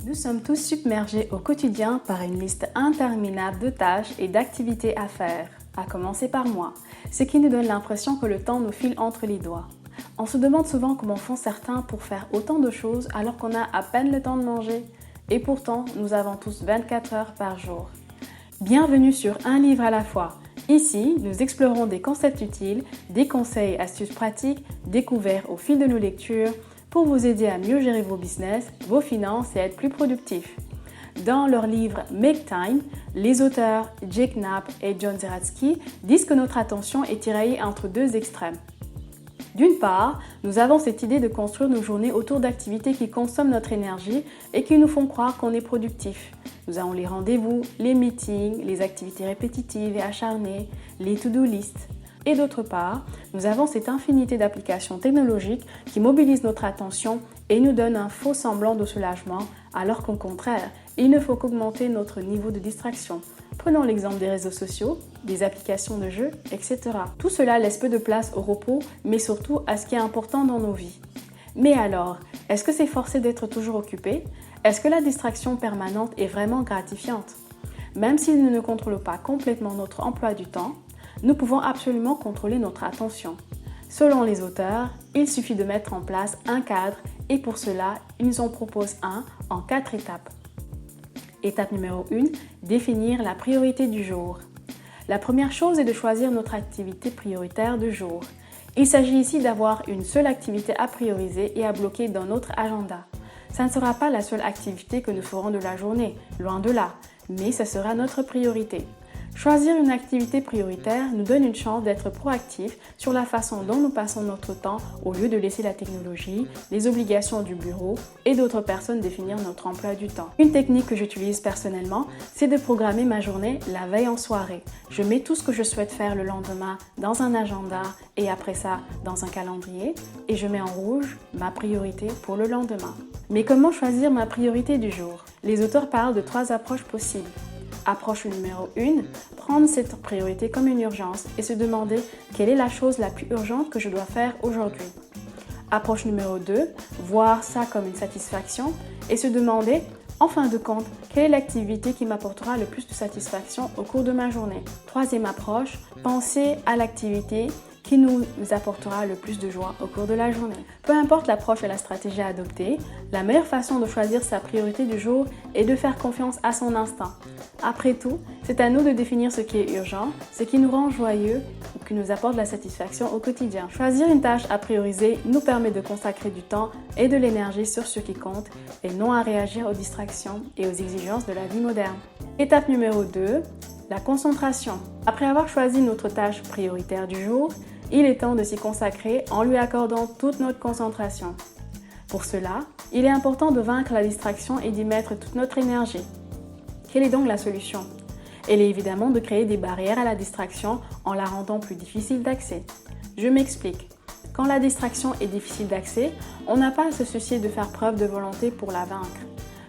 Nous sommes tous submergés au quotidien par une liste interminable de tâches et d'activités à faire, à commencer par moi, ce qui nous donne l'impression que le temps nous file entre les doigts. On se demande souvent comment font certains pour faire autant de choses alors qu'on a à peine le temps de manger. Et pourtant, nous avons tous 24 heures par jour. Bienvenue sur Un livre à la fois. Ici, nous explorons des concepts utiles, des conseils et astuces pratiques découverts au fil de nos lectures pour vous aider à mieux gérer vos business, vos finances et être plus productif. Dans leur livre Make Time, les auteurs Jake Knapp et John Zeratsky disent que notre attention est tiraillée entre deux extrêmes. D'une part, nous avons cette idée de construire nos journées autour d'activités qui consomment notre énergie et qui nous font croire qu'on est productif. Nous avons les rendez-vous, les meetings, les activités répétitives et acharnées, les to-do lists. Et d'autre part, nous avons cette infinité d'applications technologiques qui mobilisent notre attention et nous donnent un faux semblant de soulagement, alors qu'au contraire, il ne faut qu'augmenter notre niveau de distraction. Prenons l'exemple des réseaux sociaux, des applications de jeux, etc. Tout cela laisse peu de place au repos, mais surtout à ce qui est important dans nos vies. Mais alors, est-ce que c'est forcé d'être toujours occupé? Est-ce que la distraction permanente est vraiment gratifiante? Même s'il ne contrôle pas complètement notre emploi du temps, nous pouvons absolument contrôler notre attention. Selon les auteurs, il suffit de mettre en place un cadre et pour cela, ils nous en proposent un en 4 étapes. Étape numéro 1, définir la priorité du jour. La première chose est de choisir notre activité prioritaire du jour. Il s'agit ici d'avoir une seule activité à prioriser et à bloquer dans notre agenda. Ça ne sera pas la seule activité que nous ferons de la journée, loin de là, mais ce sera notre priorité. Choisir une activité prioritaire nous donne une chance d'être proactif sur la façon dont nous passons notre temps au lieu de laisser la technologie, les obligations du bureau et d'autres personnes définir notre emploi du temps. Une technique que j'utilise personnellement, c'est de programmer ma journée la veille en soirée. Je mets tout ce que je souhaite faire le lendemain dans un agenda et après ça dans un calendrier et je mets en rouge ma priorité pour le lendemain. Mais comment choisir ma priorité du jour? Les auteurs parlent de 3 approches possibles. Approche numéro 1, prendre cette priorité comme une urgence et se demander quelle est la chose la plus urgente que je dois faire aujourd'hui. Approche numéro 2, voir ça comme une satisfaction et se demander, en fin de compte, quelle est l'activité qui m'apportera le plus de satisfaction au cours de ma journée. Troisième approche, penser à l'activité qui nous apportera le plus de joie au cours de la journée. Peu importe l'approche et la stratégie à adopter, la meilleure façon de choisir sa priorité du jour est de faire confiance à son instinct. Après tout, c'est à nous de définir ce qui est urgent, ce qui nous rend joyeux ou qui nous apporte de la satisfaction au quotidien. Choisir une tâche à prioriser nous permet de consacrer du temps et de l'énergie sur ce qui compte et non à réagir aux distractions et aux exigences de la vie moderne. Étape numéro 2, la concentration. Après avoir choisi notre tâche prioritaire du jour, il est temps de s'y consacrer en lui accordant toute notre concentration. Pour cela, il est important de vaincre la distraction et d'y mettre toute notre énergie. Quelle est donc la solution? Elle est évidemment de créer des barrières à la distraction en la rendant plus difficile d'accès. Je m'explique. Quand la distraction est difficile d'accès, on n'a pas à se soucier de faire preuve de volonté pour la vaincre.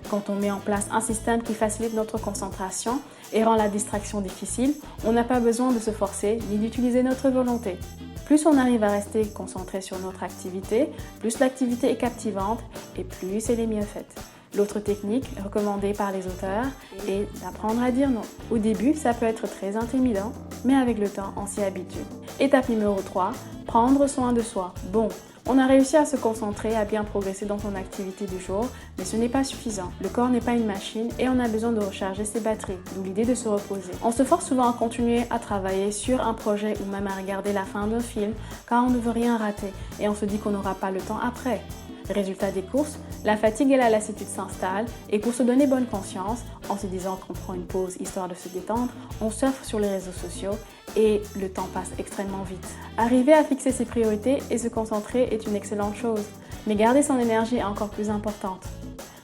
Quand on met en place un système qui facilite notre concentration et rend la distraction difficile, on n'a pas besoin de se forcer ni d'utiliser notre volonté. Plus on arrive à rester concentré sur notre activité, plus l'activité est captivante et plus elle est mieux faite. L'autre technique recommandée par les auteurs est d'apprendre à dire non. Au début, ça peut être très intimidant, mais avec le temps, on s'y habitue. Étape numéro 3, prendre soin de soi. Bon, on a réussi à se concentrer, à bien progresser dans son activité du jour, mais ce n'est pas suffisant. Le corps n'est pas une machine et on a besoin de recharger ses batteries, d'où l'idée de se reposer. On se force souvent à continuer à travailler sur un projet ou même à regarder la fin d'un film car on ne veut rien rater et on se dit qu'on n'aura pas le temps après. Résultat des courses, la fatigue et la lassitude s'installent et pour se donner bonne conscience, en se disant qu'on prend une pause histoire de se détendre, on surfe sur les réseaux sociaux et le temps passe extrêmement vite. Arriver à fixer ses priorités et se concentrer est une excellente chose, mais garder son énergie est encore plus importante.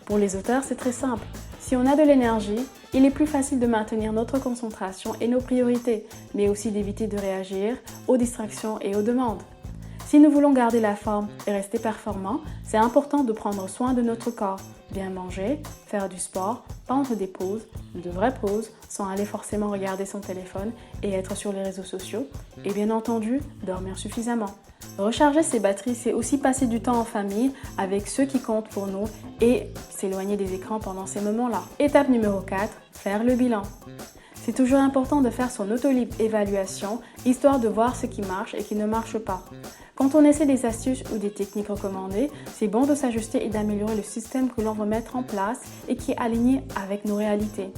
Pour les auteurs, c'est très simple. Si on a de l'énergie, il est plus facile de maintenir notre concentration et nos priorités, mais aussi d'éviter de réagir aux distractions et aux demandes. Si nous voulons garder la forme et rester performants, c'est important de prendre soin de notre corps, bien manger, faire du sport, prendre des pauses, de vraies pauses, sans aller forcément regarder son téléphone et être sur les réseaux sociaux, et bien entendu, dormir suffisamment. Recharger ses batteries, c'est aussi passer du temps en famille avec ceux qui comptent pour nous et s'éloigner des écrans pendant ces moments-là. Étape numéro 4, faire le bilan. C'est toujours important de faire son auto-évaluation, histoire de voir ce qui marche et qui ne marche pas. Quand on essaie des astuces ou des techniques recommandées, c'est bon de s'ajuster et d'améliorer le système que l'on veut mettre en place et qui est aligné avec nos réalités.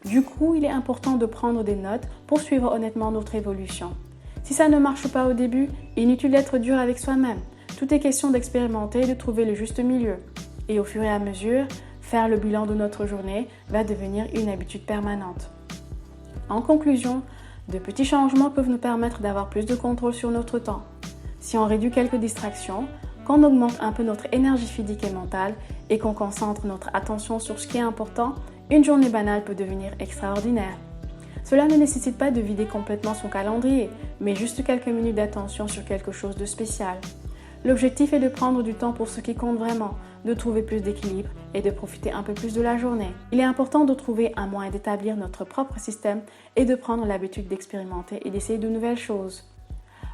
Du coup, il est important de prendre des notes pour suivre honnêtement notre évolution. Si ça ne marche pas au début, inutile d'être dur avec soi-même. Tout est question d'expérimenter et de trouver le juste milieu. Et au fur et à mesure, faire le bilan de notre journée va devenir une habitude permanente. En conclusion, de petits changements peuvent nous permettre d'avoir plus de contrôle sur notre temps. Si on réduit quelques distractions, qu'on augmente un peu notre énergie physique et mentale et qu'on concentre notre attention sur ce qui est important, une journée banale peut devenir extraordinaire. Cela ne nécessite pas de vider complètement son calendrier, mais juste quelques minutes d'attention sur quelque chose de spécial. L'objectif est de prendre du temps pour ce qui compte vraiment, de trouver plus d'équilibre et de profiter un peu plus de la journée. Il est important de trouver un moyen d'établir notre propre système et de prendre l'habitude d'expérimenter et d'essayer de nouvelles choses.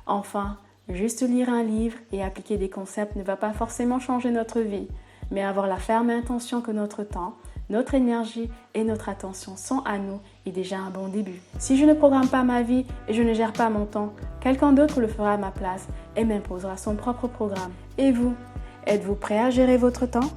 Enfin, juste lire un livre et appliquer des concepts ne va pas forcément changer notre vie, mais avoir la ferme intention que notre temps, notre énergie et notre attention sont à nous est déjà un bon début. Si je ne programme pas ma vie et je ne gère pas mon temps, quelqu'un d'autre le fera à ma place et m'imposera son propre programme. Et vous, êtes-vous prêt à gérer votre temps ?